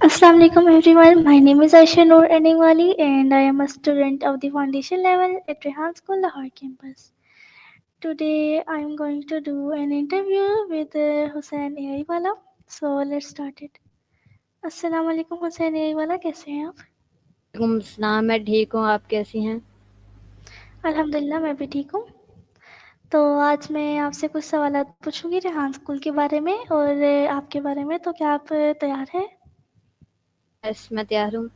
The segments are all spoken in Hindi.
Assalamu alaikum everyone. My name is Aisha Noor Aningwali and I am a student of the foundation level at Rehan School Lahore campus. Today I am going to do an interview with Hussain Aiwala. So let's start it. Assalamu alaikum Hussain Aiwala, कैसे हैं आप? वालेकुम सलाम। मैं ठीक हूँ, आप कैसी हैं? अल्हम्दुलिल्लाह मैं भी ठीक हूँ। तो आज मैं आपसे कुछ सवालात पूछूंगी रेहान स्कूल के बारे में और आपके बारे में, तो क्या आप तैयार हैं? बस मैं तैयार हूँ।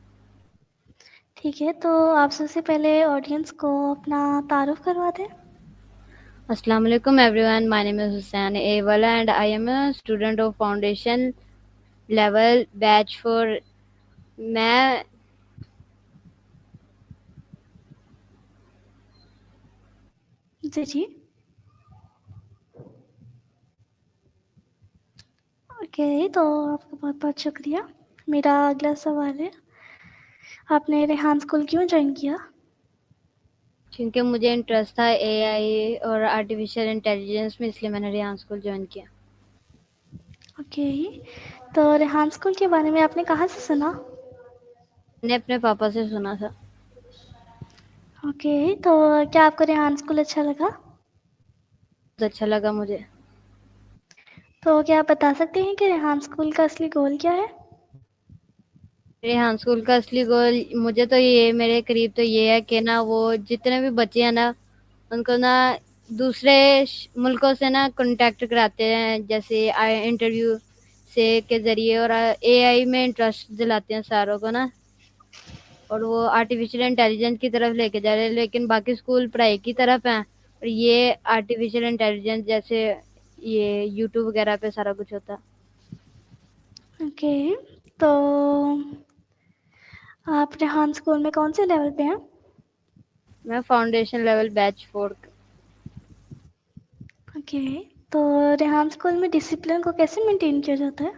ठीक है, तो आप सबसे पहले ऑडियंस को अपना तारुफ करवा दें। अस्सलाम वालेकुम everyone, my name is Hussain एवाला and I am a student of foundation level batch 4। मैं जी जी। ओके, तो आपका बहुत बहुत शुक्रिया। मेरा अगला सवाल है, आपने रेहान स्कूल क्यों ज्वाइन किया? क्योंकि मुझे इंटरेस्ट था एआई और आर्टिफिशियल इंटेलिजेंस में, इसलिए मैंने रियान स्कूल ज्वाइन किया। ओके, तो रेहान स्कूल के बारे में आपने कहाँ से सुना? मैंने अपने पापा से सुना था। ओके, तो क्या आपको रेहान स्कूल अच्छा लगा? बहुत अच्छा लगा मुझे। तो क्या आप बता सकते हैं कि रेहान स्कूल का असली गोल क्या है? रिहान स्कूल का असली गोल, मुझे तो ये मेरे करीब तो ये है कि ना वो जितने भी बच्चे हैं ना, उनको ना दूसरे मुल्कों से ना कांटेक्ट कराते हैं, जैसे इंटरव्यू से के ज़रिए, और एआई में इंटरेस्ट दिलाते हैं सारों को ना, और वो आर्टिफिशियल इंटेलिजेंस की तरफ लेके जा रहे हैं। लेकिन बाकी स्कूल पढ़ाई की तरफ हैं, और ये आर्टिफिशियल इंटेलिजेंस जैसे ये यूट्यूब वगैरह पे सारा कुछ होता है। ओके, तो आप रेहान स्कूल में कौन से लेवल पे हैं? मैं फाउंडेशन लेवल बैच 4 ओके, तो रेहान स्कूल में डिसिप्लिन को कैसे मेंटेन किया जाता है?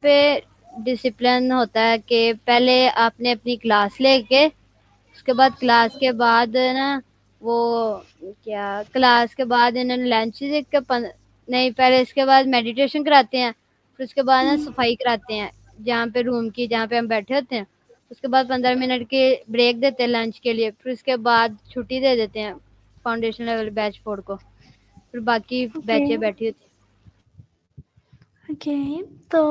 पे डिसिप्लिन होता है कि पहले आपने अपनी क्लास लेके, उसके बाद क्लास के बाद ना वो क्या क्लास के बाद इन्होंने लंच देख के नहीं, पहले इसके बाद मेडिटेशन कराते हैं, फिर उसके बाद ना हम्म, सफाई कराते हैं जहाँ पे रूम की, जहाँ पे हम बैठे होते हैं। उसके बाद 15 मिनट के ब्रेक देते हैं लंच के लिए, फिर उसके बाद छुट्टी दे देते हैं फाउंडेशन लेवल बैच 4 को, फिर बाकी ओके बैचें बैठी होती हैं। ओके, तो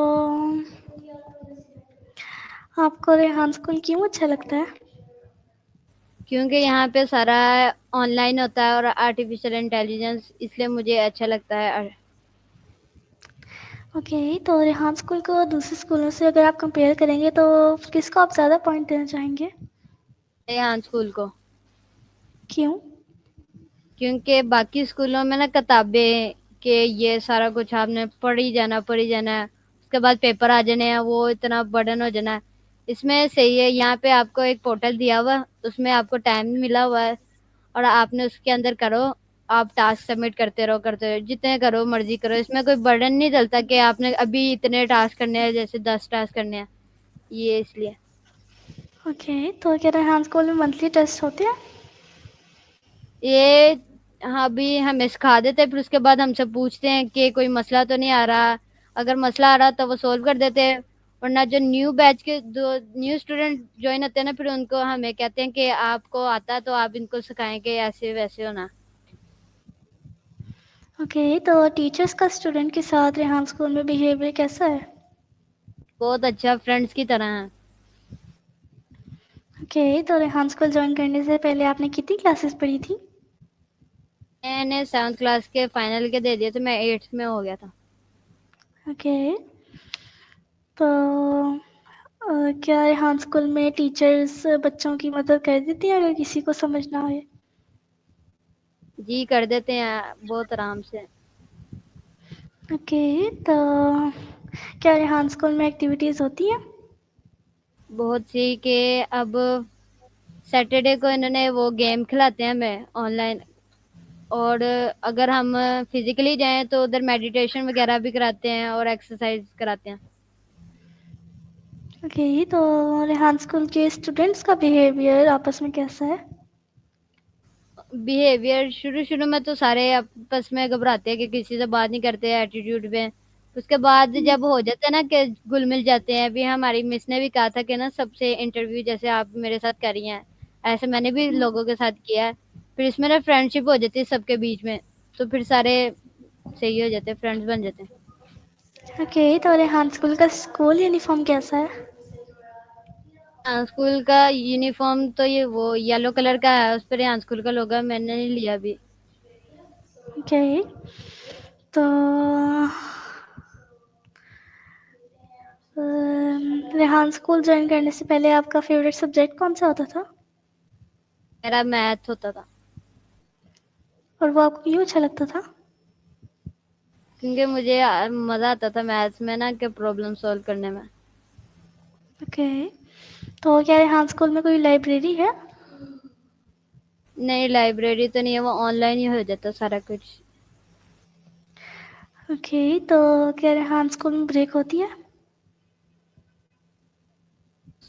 आपको रेहान स्कूल क्यों अच्छा लगता है? क्योंकि यहाँ पे सारा ऑनलाइन होता है और आर्टिफिशियल इंटेलिजेंस, इसलिए मुझे अच्छा लगता है ओके, तो रेहान स्कूल को दूसरे स्कूलों से अगर आप कंपेयर करेंगे तो किसको आप ज़्यादा पॉइंट देना चाहेंगे? रेहान स्कूल को। क्यों? क्योंकि बाकी स्कूलों में ना किताबें के ये सारा कुछ आपने पढ़ ही जाना है, उसके बाद पेपर आ जाने हैं, वो इतना बर्डन हो जाना है। इसमें सही है, यहाँ पे आपको एक पोर्टल दिया हुआ है, उसमें आपको टाइम मिला हुआ है, और आपने उसके अंदर करो, आप टास्क सबमिट करते रहो, जितने करो मर्जी करो। इसमें कोई बर्डन नहीं डलता कि आपने अभी इतने टास्क करने हैं, जैसे 10 टास्क करने हैं, ये इसलिए। ओके, तो क्या रेहान स्कूल में मंथली टेस्ट होते हैं? ये हाँ, अभी हमें सिखा देते हैं, फिर उसके बाद हमसे पूछते हैं कि कोई मसला तो नहीं आ रहा। अगर मसला आ रहा तो वो सोल्व कर देते हैं, वरना जो न्यू बैच के जो न्यू स्टूडेंट ज्वाइन होते हैं ना, फिर उनको हमें कहते हैं कि आपको आता है तो आप इनको सिखाएं कि ऐसे वैसे होना। ओके, तो टीचर्स का स्टूडेंट के साथ रेहान स्कूल में बिहेवियर कैसा है? बहुत अच्छा, फ्रेंड्स की तरह है। ओके, तो रेहान स्कूल ज्वाइन करने से पहले आपने कितनी क्लासेस पढ़ी थी? मैंने 7th क्लास के फाइनल के दे दिए थे, मैं 8th में हो गया था। ओके, तो क्या रेहान स्कूल में टीचर्स बच्चों की मदद कर देती हैं अगर किसी को समझ ना आए? जी कर देते हैं, बहुत आराम से। ओके, तो क्या रेहान स्कूल में एक्टिविटीज़ होती हैं? बहुत सी के अब सैटरडे को इन्होंने वो गेम खिलाते हैं हमें ऑनलाइन, और अगर हम फिजिकली जाएं तो उधर मेडिटेशन वगैरह भी कराते हैं और एक्सरसाइज कराते हैं। ओके, तो रेहान स्कूल के स्टूडेंट्स का बिहेवियर आपस में कैसा है? बिहेवियर शुरू शुरू में तो सारे आपस में घबराते हैं कि किसी से बात नहीं करते, एटीट्यूड में। उसके बाद जब हो जाता है ना कि घुल मिल जाते हैं, अभी हमारी मिस ने भी कहा था कि ना सबसे इंटरव्यू जैसे आप मेरे साथ कर रही हैं, ऐसे मैंने भी लोगों के साथ किया है। फिर इसमें ना फ्रेंडशिप हो जाती है सबके बीच में, तो फिर सारे सही हो जाते हैं, फ्रेंड्स बन जाते हैं। ओके, तो रेहान स्कूल का स्कूल यूनिफॉर्म कैसा है? हाँ, स्कूल का यूनिफॉर्म तो ये वो येलो कलर का है, उस पर यहाँ स्कूल का लोगो है, मैंने नहीं लिया अभी। ओके, तो रेहान स्कूल ज्वाइन करने से पहले आपका फेवरेट सब्जेक्ट कौन सा होता था? मेरा मैथ होता था, और वो आपको क्यों अच्छा लगता था? क्योंकि मुझे मजा आता था मैथ्स में ना, कि प्रॉब्लम सॉल्व करने में। ओके, तो क्या रेहान स्कूल में कोई लाइब्रेरी है? नहीं, लाइब्रेरी तो नहीं है, वो ऑनलाइन ही हो जाता सारा कुछ। ओके, तो क्या रेहान स्कूल में ब्रेक होती है?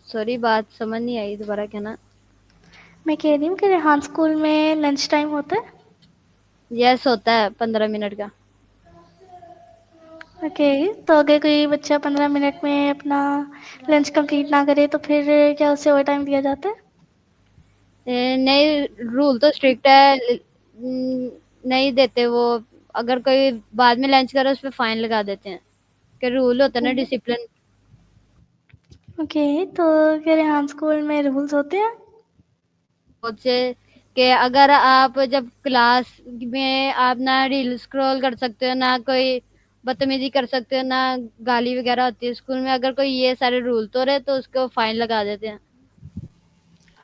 सॉरी, बात समझ नहीं आई, दोबारा कहना। मैं कह रही हूँ कि रेहान स्कूल में लंच टाइम होता है? यस, होता है 15 मिनट का। ओके, तो अगर कोई बच्चा 15 मिनट में अपना लंच कंप्लीट ना करे तो फिर क्या उसे ओवर टाइम दिया जाता है? नहीं, रूल तो स्ट्रिक्ट है, नहीं देते वो। अगर कोई बाद में लंच करे उस पर फाइन लगा देते हैं, कि रूल होता है ना, डिसिप्लिन। ओके, तो क्या रेहान स्कूल में रूल्स होते हैं? बहुत से, कि अगर आप जब क्लास में आप ना रील स्क्रॉल कर सकते हो, ना कोई बदतमीजी कर सकते हो, ना गाली वगैरह होती है स्कूल में, अगर कोई ये सारे रूल तोड़े तो उसको फाइन लगा देते हैं।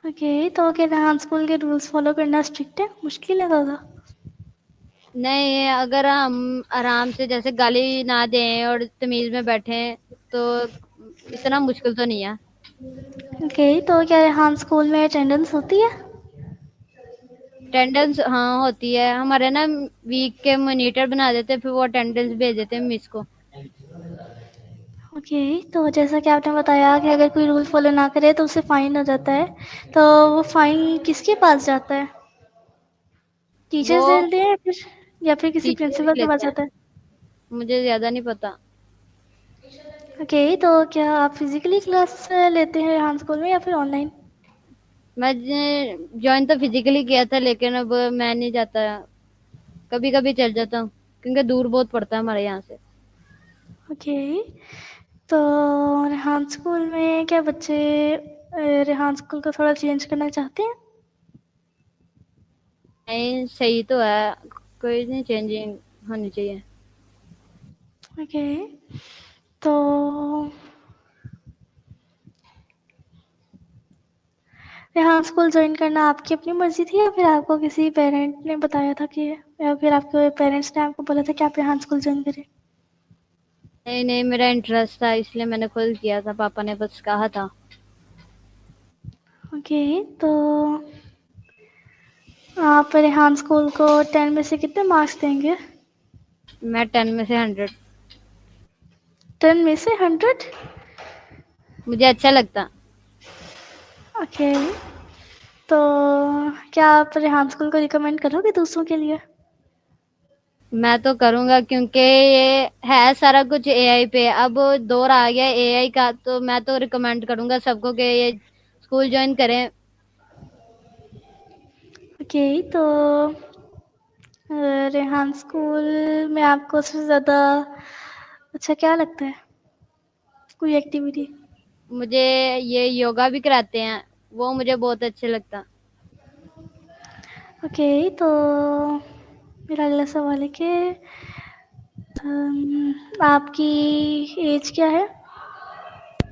ओके, तो क्या रेहान स्कूल के रूल्स फॉलो करना स्ट्रिक्ट है, मुश्किल है ज़्यादा? नहीं, अगर हम आराम से जैसे गाली ना दें और तमीज में बैठें तो इतना मुश्किल तो नहीं है। ओके, तो क्या रेहान स्कूल में अटेंडेंस होती है? अटेंडेंस हाँ होती है, हमारे ना वीक के मॉनिटर बना देते हैं, फिर वो अटेंडेंस भेज देते हैं मिस को। ओके, तो जैसा कि आपने बताया कि अगर कोई रूल फॉलो ना करे तो उसे फाइन हो जाता है, तो वो फाइन किसके पास जाता है? वो टीचर्स देते हैं या फिर किसी टीचर प्रिंसिपल ही के पास लेते हैं, जाता है? मुझे ज्यादा नहीं पता। ओके, तो क्या आप फिजिकली क्लास लेते हैं रेहान स्कूल में या फिर ऑनलाइन? मैं ज्वाइन तो फिजिकली किया था, लेकिन अब मैं नहीं जाता, कभी कभी चल जाता हूँ, क्योंकि दूर बहुत पड़ता है हमारे यहाँ से। ओके, तो रेहान स्कूल में क्या बच्चे रेहान स्कूल को थोड़ा चेंज करना चाहते हैं? नहीं, सही तो है, कोई नहीं, चेंजिंग होनी चाहिए। ओके, तो रेहान स्कूल ज्वाइन करना आपकी अपनी मर्जी थी या फिर आपको किसी पेरेंट ने बताया था कि, या फिर आपके पेरेंट्स ने आपको बोला था कि आप रेहान स्कूल ज्वाइन करें? नहीं नहीं, मेरा इंटरेस्ट था इसलिए मैंने खुद किया था, पापा ने बस कहा था। ओके, तो आप रेहान स्कूल को 10 में से कितने मार्क्स देंगे? मैं 10 में से 100। 10 में से 100? मुझे अच्छा लगता। ओके, तो क्या आप रेहान स्कूल को रिकमेंड करोगे दूसरों के लिए? मैं तो करूंगा, क्योंकि ये है सारा कुछ एआई पे, अब दौर आ गया एआई का, तो मैं तो रिकमेंड करूंगा सबको कि ये स्कूल ज्वाइन करें। ओके, तो रेहान स्कूल में आपको सबसे ज़्यादा अच्छा क्या लगता है, कोई एक्टिविटी? मुझे ये योगा भी कराते हैं, वो मुझे बहुत अच्छा लगता। ओके, तो मेरा अगला सवाल है कि आपकी एज क्या है?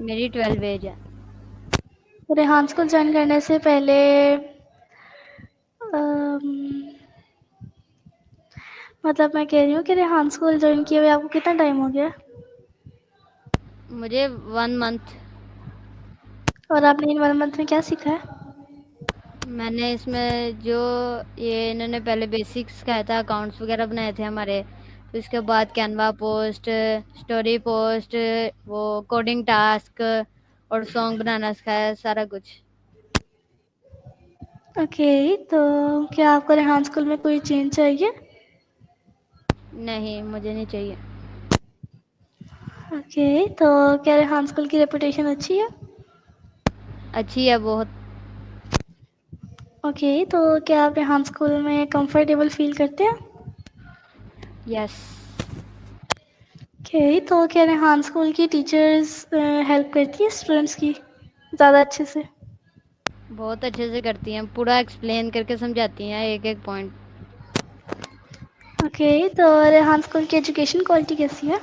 मेरी 12 एज है। रेहान स्कूल ज्वाइन करने से पहले अम, मतलब मैं कह रही हूँ कि रेहान स्कूल ज्वाइन किए हुए आपको कितना टाइम हो गया? मुझे 1 मंथ। और आपने इन 1 मंथ में क्या सीखा है? मैंने इसमें जो ये इन्होंने पहले बेसिक्स सिखाया था, अकाउंट्स वगैरह बनाए थे हमारे, फिर उसके बाद कैनवा पोस्ट, स्टोरी पोस्ट, वो कोडिंग टास्क और सॉन्ग बनाना सिखाया, सारा कुछ। ओके, तो क्या आपको रेहान स्कूल में कोई चेंज चाहिए? नहीं, मुझे नहीं चाहिए। ओके, तो क्या रेहान स्कूल की रेपुटेशन अच्छी है? अच्छी है बहुत। ओके, तो क्या आप रेहान स्कूल में कंफर्टेबल फील करते हैं? यस। ओके, तो क्या रेहान स्कूल की टीचर्स हेल्प करती है स्टूडेंट्स की ज़्यादा अच्छे से? बहुत अच्छे से करती हैं, पूरा एक्सप्लेन करके समझाती हैं एक एक पॉइंट। ओके, तो रेहान स्कूल की एजुकेशन क्वालिटी कैसी है?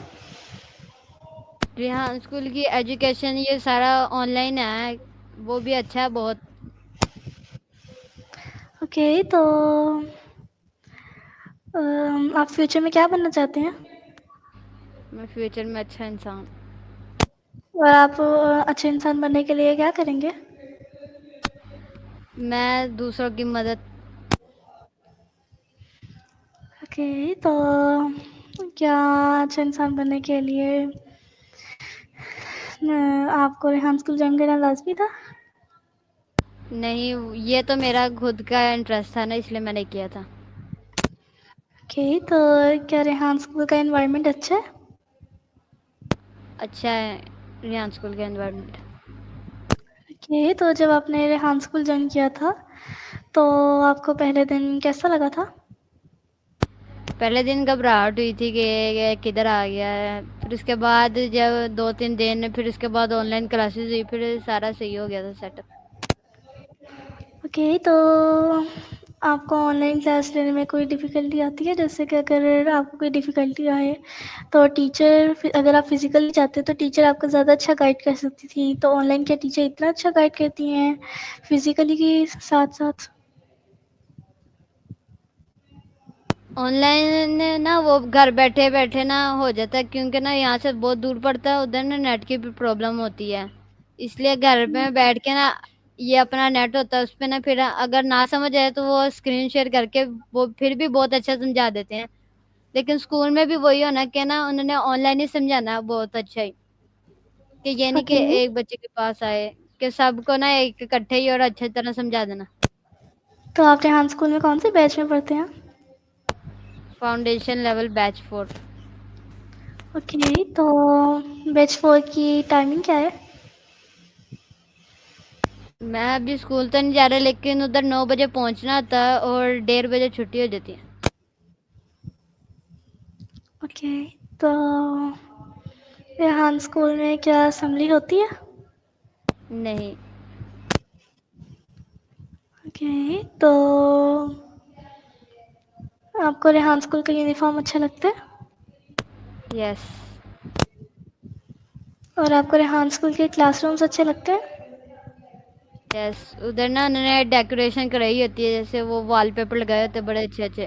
रेहान स्कूल की एजुकेशन ये सारा ऑनलाइन है, वो भी अच्छा है बहुत। ओके, तो आप फ्यूचर में क्या बनना चाहते हैं? मैं फ्यूचर में अच्छा इंसान। और आप अच्छे इंसान बनने के लिए क्या करेंगे? मैं दूसरों की मदद। ओके, तो क्या अच्छा इंसान बनने के लिए आपको रेहान स्कूल ज्वाइन करना लाजमी था? नहीं, ये तो मेरा खुद का इंटरेस्ट था ना, इसलिए मैंने किया था। ओके, तो क्या रेहान स्कूल का एनवायरनमेंट अच्छा है? अच्छा है रेहान स्कूल का एनवायरनमेंट। ओके, तो जब आपने रेहान स्कूल ज्वाइन किया था तो आपको पहले दिन कैसा लगा था? पहले दिन घबराहट हुई थी कि ये किधर आ गया है, फिर उसके बाद जब 2-3 दिन, फिर उसके बाद ऑनलाइन क्लासेस हुई, फिर सारा सही हो गया था सेटअप। ओके, तो आपको ऑनलाइन क्लास लेने में कोई डिफ़िकल्टी आती है? जैसे कि अगर आपको कोई डिफ़िकल्टी आए तो अगर आप फिज़िकली जाते तो टीचर आपको ज़्यादा अच्छा गाइड कर सकती थी, तो ऑनलाइन क्या टीचर इतना अच्छा गाइड करती हैं फिज़िकली के साथ-साथ? ऑनलाइन ना वो घर बैठे बैठे ना हो जाता है, क्योंकि ना यहाँ से बहुत दूर पड़ता है, उधर ना नेट की भी प्रॉब्लम होती है। इसलिए घर में बैठ के ना ये अपना नेट होता है, उस पे ना फिर अगर ना समझ आए तो वो स्क्रीन शेयर करके वो फिर भी बहुत अच्छा समझा देते हैं। लेकिन स्कूल में भी वही होना कि ना उन्होंने ऑनलाइन ही समझाना है बहुत अच्छा ही, कि ये नहीं कि ओके, एक बच्चे के पास आए, कि सबको ना एक इकट्ठे ही और अच्छी तरह समझा देना। तो आप रेहान स्कूल में कौन से बैच में पढ़ते हैं? Foundation level batch 4। ओके, तो बैच 4 की टाइमिंग क्या है? मैं अभी स्कूल तो नहीं जा रहा, लेकिन उधर 9 बजे पहुंचना था और 1:30 बजे छुट्टी हो जाती है। ओके, तो रेहान स्कूल में क्या असेंबली होती है? नहीं। ओके, तो आपको रेहान स्कूल का यूनिफॉर्म अच्छा लगता है? यस। और आपको रेहान स्कूल के क्लासरूम्स अच्छे लगते हैं? यस, उधर ना उन्होंने डेकोरेशन कराई होती है, जैसे वो वॉलपेपर लगाए होते हैं बड़े अच्छे अच्छे।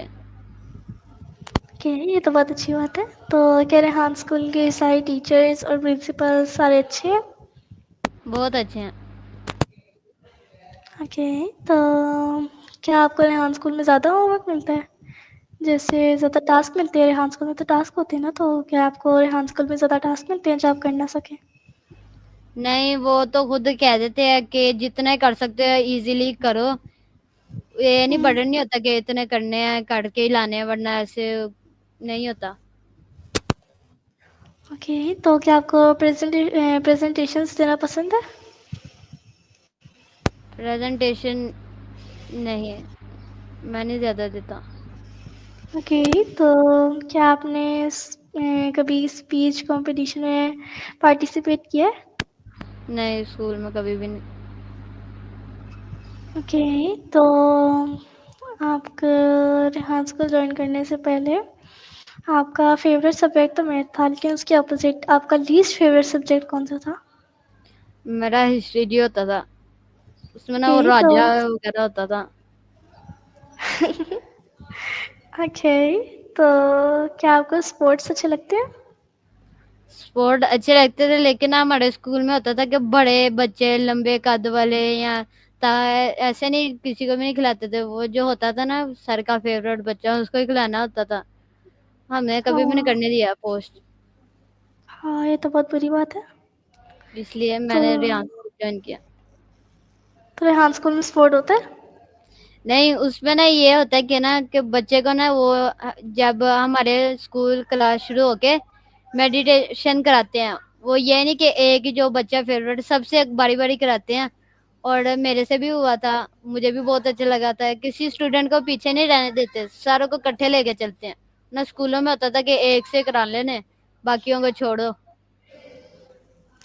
ओके, ये तो बहुत अच्छी बात है। तो क्या रेहान स्कूल के सारे टीचर्स और प्रिंसिपल सारे अच्छे हैं? बहुत अच्छे हैं। ओके, तो क्या आपको रेहान स्कूल में ज़्यादा होमवर्क मिलता है? जैसे ज़्यादा टास्क मिलते हैं, रेहान स्कूल में तो टास्क होते हैं ना, तो क्या आपको रेहान स्कूल में ज़्यादा टास्क मिलते हैं जो आप कर ना सकें? नहीं, वो तो खुद कह देते हैं कि जितने कर सकते हो इजीली करो, ये नहीं हम्म, बर्डन नहीं होता कि इतने करने हैं करके ही लाने हैं, वरना ऐसे नहीं होता। ओके, तो क्या आपको प्रेजेंटेशंस देना पसंद है? प्रेजेंटेशन नहीं, मैं नहीं ज्यादा देता। ओके, तो क्या आपने कभी स्पीच कंपटीशन में पार्टिसिपेट किया है? नहीं, स्कूल में कभी भी नहीं। ओके, तो आपका रेहान स्कूल ज्वाइन करने से पहले आपका फेवरेट सब्जेक्ट तो मैथ था, लेकिन उसके अपोजिट आपका लीस्ट फेवरेट सब्जेक्ट कौन सा था? मेरा हिस्ट्री जी होता था, उसमें ना ओके, वो तो राजा वगैरह होता था। ओके, तो क्या आपको स्पोर्ट्स अच्छे लगते हैं? स्पोर्ट अच्छे लगते थे, लेकिन ना हमारे स्कूल में होता था कि बड़े बच्चे लंबे कद वाले या ता ऐसे नहीं, किसी को भी नहीं खिलाते थे। वो जो होता था ना सर का फेवरेट बच्चा, उसको ही खिलाना होता था। हमें कभी भी नहीं हाँ, करने दिया पोस्ट। हाँ, ये तो बहुत बुरी बात है। इसलिए तो मैंने रियान ज्वाइन किया। तो रेहान स्कूल में स्पोर्ट होता है? नहीं, उसमें ना ये होता है कि ना कि बच्चे को ना वो जब हमारे स्कूल क्लास शुरू होके मेडिटेशन कराते हैं। वो ये नहीं कि एक ही जो बच्चा फेवरेट, सबसे बारी बारी कराते हैं। और मेरे से भी हुआ था, मुझे भी बहुत अच्छा लगा था। किसी स्टूडेंट को पीछे नहीं रहने देते, सारों को इकट्ठे लेके चलते हैं ना। स्कूलों में होता था कि एक से करा लेने, बाकियों को छोड़ो।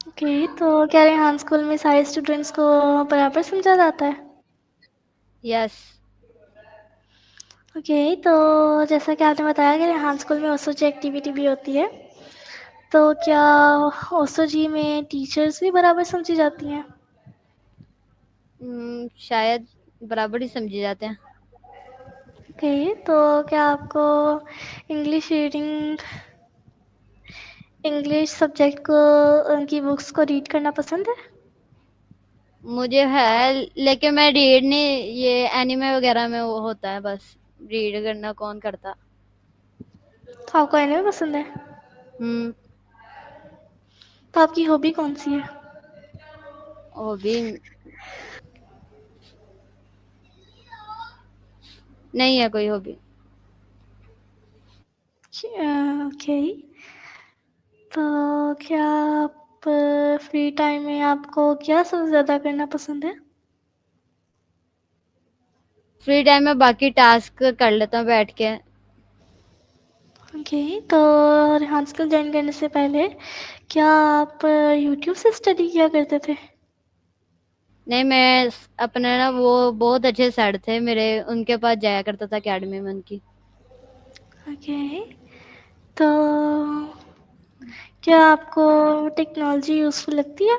ओके, तो क्या रेहान स्कूल में सारे स्टूडेंट्स को बराबर समझा जाता है? यस। ओके, तो जैसा कि आपने बताया कि रेहान स्कूल में ओसो जी एक्टिविटी भी होती है, तो क्या ओसो जी में टीचर्स भी बराबर समझी जाती हैं? शायद बराबर ही समझे जाते हैं। ओके, तो क्या आपको इंग्लिश रीडिंग, इंग्लिश सब्जेक्ट को उनकी बुक्स को रीड करना पसंद है? मुझे है, लेकिन मैं रीड नहीं, ये एनिमे वगैरह में वो होता है बस। रीड करना कौन करता। तो आपको एनिमे पसंद है? हम्म। तो आपकी हॉबी कौन सी है? हॉबी नहीं है कोई हॉबी। ओके, तो क्या आप फ्री टाइम में आपको क्या सबसे ज़्यादा करना पसंद है? फ्री टाइम में बाकी टास्क कर लेता हूँ बैठ के। ओके, तो रेहान स्कूल ज्वाइन करने से पहले क्या आप यूट्यूब से स्टडी किया करते थे? नहीं, मैं अपने ना, वो बहुत अच्छे सर थे मेरे, उनके पास जाया करता था एकेडमी में उनकी। ओके, तो क्या आपको टेक्नोलॉजी यूज़फुल लगती है?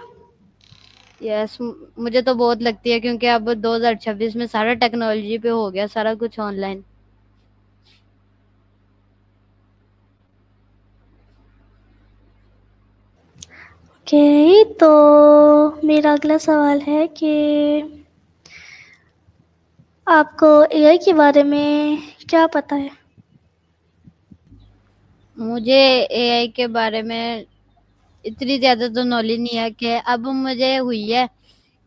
यस, मुझे तो बहुत लगती है, क्योंकि अब 2026 में सारा टेक्नोलॉजी पे हो गया, सारा कुछ ऑनलाइन। ओके, तो मेरा अगला सवाल है कि आपको एआई के बारे में क्या पता है? मुझे एआई के बारे में इतनी ज्यादा तो नॉलेज नहीं है, कि अब मुझे हुई है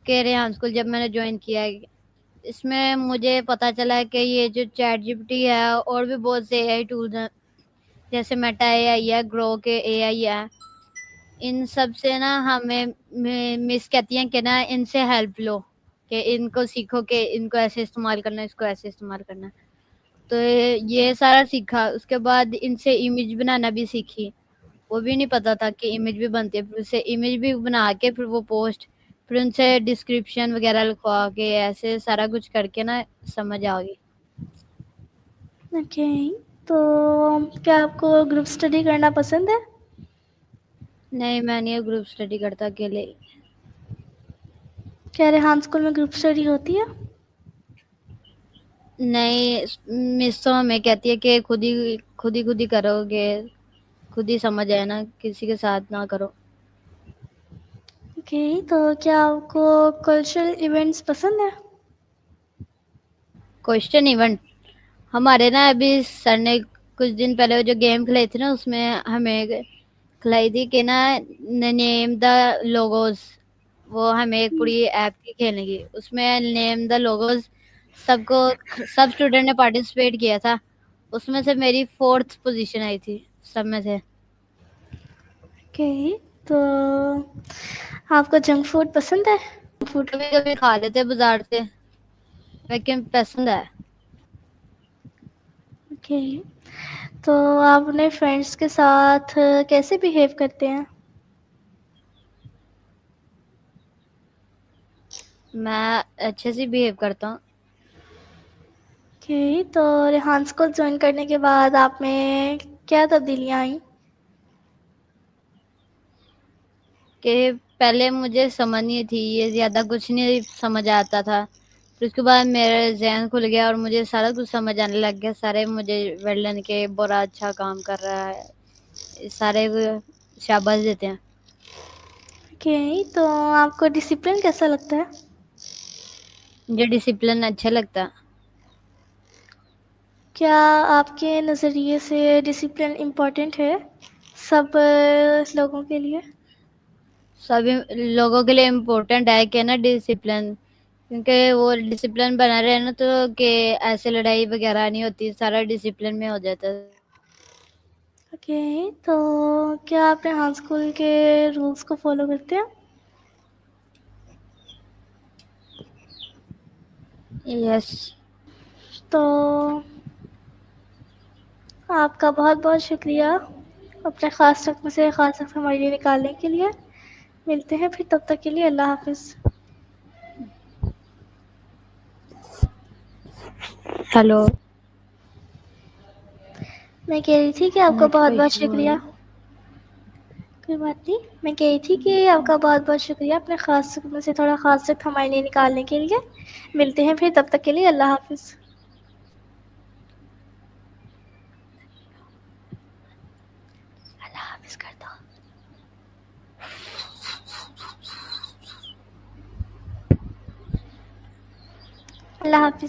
कि रेहान स्कूल जब मैंने ज्वाइन किया है, इसमें मुझे पता चला है कि ये जो चैट जीपीटी है और भी बहुत से एआई टूल्स हैं, जैसे मेटा एआई है, ग्रो के एआई है, इन सब से ना हमें मिस कहती हैं कि ना इनसे हेल्प लो, कि इनको सीखो कि इनको ऐसे इस्तेमाल करना है, इसको ऐसे इस्तेमाल करना है। तो ये सारा सीखा, उसके बाद इनसे इमेज बनाना भी सीखी। वो भी नहीं पता था कि इमेज भी बनती है, फिर उससे इमेज भी बना के फिर वो पोस्ट, फिर उनसे डिस्क्रिप्शन वगैरह लिखवा के ऐसे सारा कुछ करके ना समझ आ गई। ओके, तो क्या आपको ग्रुप स्टडी करना पसंद है? नहीं, मैं नहीं ग्रुप स्टडी करता अकेले। क्या रेहान स्कूल में ग्रुप स्टडी होती है? नहीं, मिस तो हमें कहती है कि खुद ही करोगे, खुद ही समझ आए ना, किसी के साथ ना करो। ओके, तो क्या आपको कल्चरल इवेंट्स पसंद है? क्वेश्चन इवेंट, हमारे ना अभी सर ने कुछ दिन पहले वो जो गेम खिलाई थी ना, उसमें हमें खिलाई थी कि ना नेम द लोगोज। वो हमें एक पूरी ऐप की खेलने की, उसमें नेम द लोगोज सबको, सब स्टूडेंट ने पार्टिसिपेट किया था। उसमें से मेरी 4th पोजीशन आई थी सब में से। ओके, तो आपको जंक फूड पसंद है? फूड। कभी कभी खा लेते हैं बाजार से, लेकिन पसंद है। ओके, तो आप अपने फ्रेंड्स के साथ कैसे बिहेव करते हैं? मैं अच्छे से बिहेव करता हूँ। ओके, तो रेहान स्कूल ज्वाइन करने के बाद आप में क्या तब्दीलियाँ आई? कि पहले मुझे समझ नहीं थी, ये ज्यादा कुछ नहीं समझ आता था। फिर उसके बाद मेरा ज़हन खुल गया और मुझे सारा कुछ समझ आने लग गया। सारे मुझे वर्णन के बड़ा अच्छा काम कर रहा है, सारे वो शाबाश देते हैं। ओके, तो आपको डिसिप्लिन कैसा लगता है? मुझे डिसिप्लिन अच्छा लगता है। क्या आपके नज़रिए से डिसिप्लिन इम्पोर्टेंट है सब लोगों के लिए? सभी लोगों के लिए इम्पोर्टेंट है कि ना डिसिप्लिन, क्योंकि वो डिसिप्लिन बना रहे ना, तो कि ऐसे लड़ाई वगैरह नहीं होती, सारा डिसिप्लिन में हो जाता है। ओके, तो क्या आप रेहान स्कूल के रूल्स को फॉलो करते हैं? यस। तो आपका बहुत बहुत शुक्रिया अपने ख़ास वक्त में से ख़ास वक्त हमारे लिए निकालने के लिए। मिलते हैं फिर, तब तक के लिए अल्लाह हाफिज़। हेलो। मैं कह रही थी कि आपका नेट का बहुत बहुत इशू आ रहा शुक्रिया। है। कोई बात नहीं, मैं कह रही थी कि आपका बहुत बहुत शुक्रिया अपने ख़ास वक्त में से थोड़ा ख़ास वक्त हमारे लिए निकालने के लिए। मिलते हैं फिर, तब तक के लिए अल्लाह हाफिज़। अल्लाह हाफिज़ कर दो। अल्लाह हाफिज़।